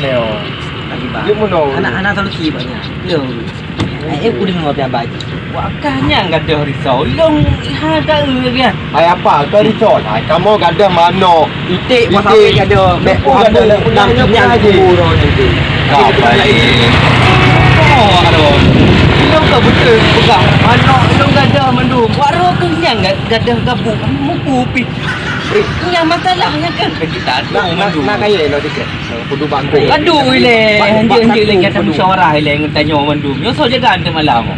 Leo. Dia mono. Anak-anak solusi banyak. Leo. Aku dengar apa baik. Wakahnya enggak ada risau. Long ada kan. Ai apa ke resort? Ai kamu gadah mana? Itik pasal ada. Mek ada yang guru nanti. Apa ini? Oh, aduh. Long tak betul pegang. Mana long gadah mendum. Waro kenyang gadah gabung. Muku pi. Yang masalahnya kan kita Nak kaya lo dikit. Kudu bangku. aduh le anjir le kata musyawarah le tanya mendum. Yo so jaga ante malam.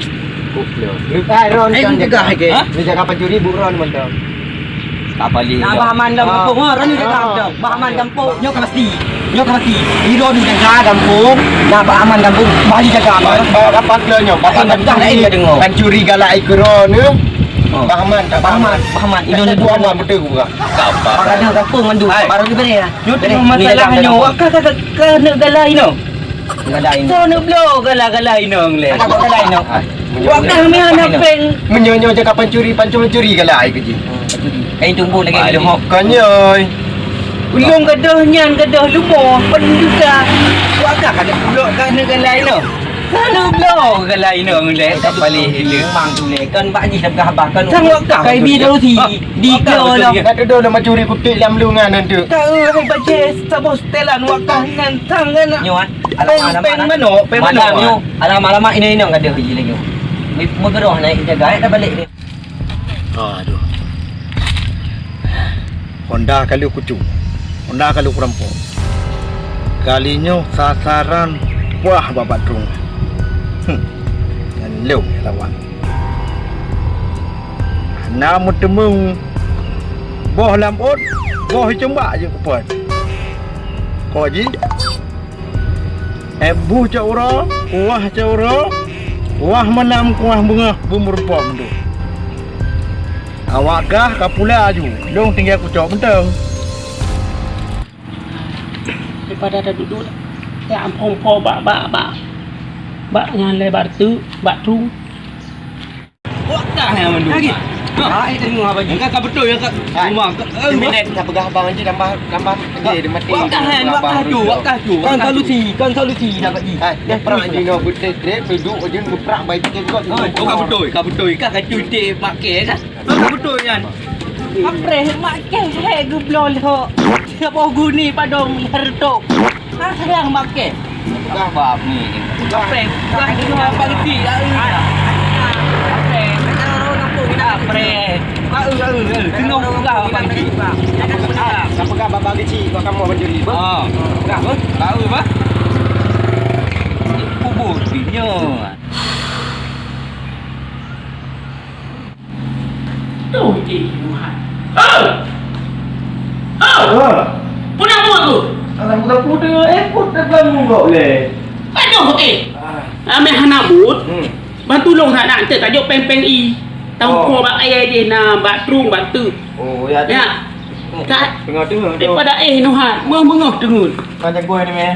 Lu kai ron Kan jaga ke. Ni jaga pencuri buron mentang. Tak balik. Nak bahaman dalam kampung orang ni jaga dah. Bahaman kampung nyo pasti. Hero ni jaga kampung. Nak bahaman kampung balik jaga aman. Dapat le nyo. Pencuri galak ikron ni. Bahaman. Indonesia dua aman betul gua. Orang ada kampung mandu. Baru ni beri lah. Yo masalahnya wakah kena galai no. Galai ni. So nak blow galai no le. Ada galai no. Wakah kami anak peng. Menyo jaga pencuri galak ai keji. Kain tumbuh lagi. Ada hokanya. Ulung gadah lumo penduga. Wakah kena blow kena galai no. Sana blow galai no le tak balik le. Mang tu le kan bak ni sabgah abah kan. Sang wakah kai bi dah si di blow dah. Ada dah mencuri kutik dalam lungan nanti. Tahu hai baca sabos telan wakah nan tangan. Nyuan. Peng mano. Alamat ini enggak ada haji lagi. Mu geroh naik jaga dah balik dia. Aduh. Honda kali kucing. Honda kali perampok. Kalinya sasaran buah babat rung. Dan leu lawan. Nama temu boh lampot, boh cembak je kupon. Kau ji? Ebu caura, kuah caura, kuah menam kuah bunga bumurpa mendu. Awak kah kapula aju, dong tinggal kucok benteng. Daripada ada duduk ya ampun po baknya lebar tu batu Wakah yang mendung. Lagi. Hai tengok apa je. Engkau betul ya kat rumah. Minit tak pegah abang je gambar dia mati. Wakah tu. Kan solusi dapat ji. Dia perang je no betul duduk je ngeprak baik ke kot. Kau betul. Kau cuti makan dah. Kau betul kan. apre make he gublol ho siapa guni padong herto sedang make Bukan bab ni. apre kah dino apa lagi apre apre tengok kau apa lagi Siapa kah babak kecil kau kamu berdiri. Tahu apa? Kubur dia. tuh di Tuhan punya apa tu Alam budak muda put dalam kau le. aduh ame hana but bantu long tak nak tajuk peng-peng i tahu ko bak ai dia na bak trung bak tu Oh ya. ya tak Tengok. daripada nuhan mengah dengun Macam gue ni meh.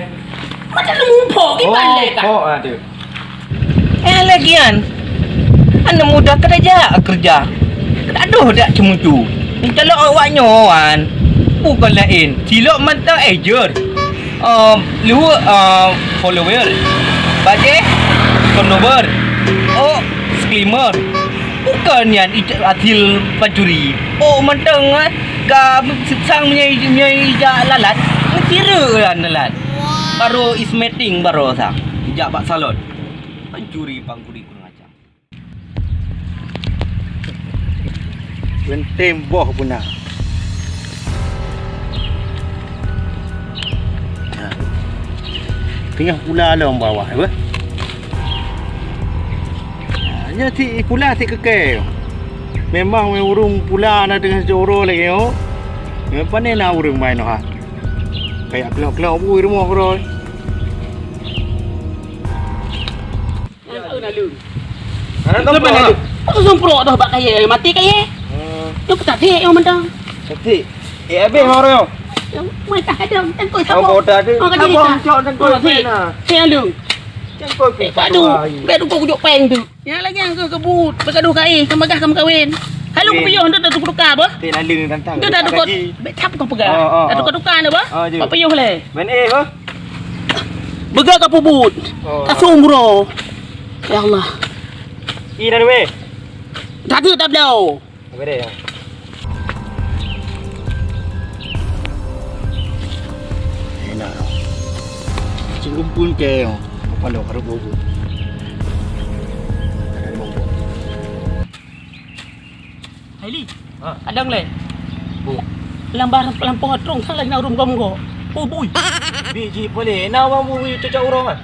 macam lu mumpuk kita balik tak Oh ada. Lagian anda muda kerja. Aduh dak cemucu. Ni kalau awaknya wan bukan lain. Silok mata ejer. Lu follower. Baje kondover. Oh, screamer. Bukan yang hasil pencuri. Oh, mentang ga sang nyai lalat. Kira lalat. Baru is meeting baru sah. Jak pak salon. Pencuri pangkuri kurang ajar. Bentem boh punah. Tengah pula lah orang bawah apa? Hanya si pula si kekeh. Memang urung pula nak dengan sejoro lagi yo. Apa ni nak urung main ha? Kayak kelak-kelak bui rumah bro. tahu nak lu Ana Aku sempro dah bak kaya mati kaya. Yo tak dia yo mendang. Jadi, habis orang. Yo mai tak ada tengkoi Kau sabo. bodoh tu. Oh, Kau cok dan kau mana? Saya lung. Jangan kau pergi. Aduh kau kujok peng tu. Yang lagi yang kebut, bergaduh kai, kemagah kamu kahwin. Halo kau piyuh dah tukar apa? Tidak lalu tentang. Dia dah tukar. Betap kau pegang. Dah tukar apa? Apa piyuh le? Ben apa? Begal kau pubut. Tak sumro. Ya Allah. Ira we. Tak ada tak belau. Apa dia? Enak. Cikgu pun ke yo. Pandau karo bobo. Ada bobo. Haili. Adang le. Lambar lampau trong thang lagi na rum gom go. Bui. Biji boleh. Nak orang bui cocok orang kan?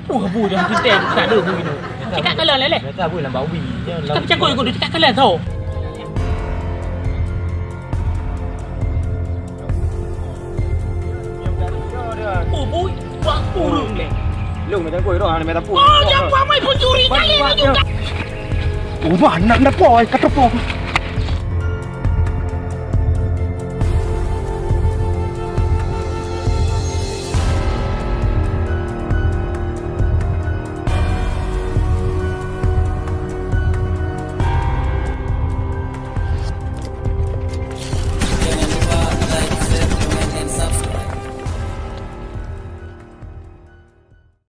Bui dah tinten tak ada bui tu. Cakap kalah le. Kata bui lambat bui. Cakap cakap aku cakap kalah tau. Bui. Wah, urung le. Lu macam kau orang macam apa? Oh, jangan mai pencuri kali ni juga. Oh, mana nak boy kata po.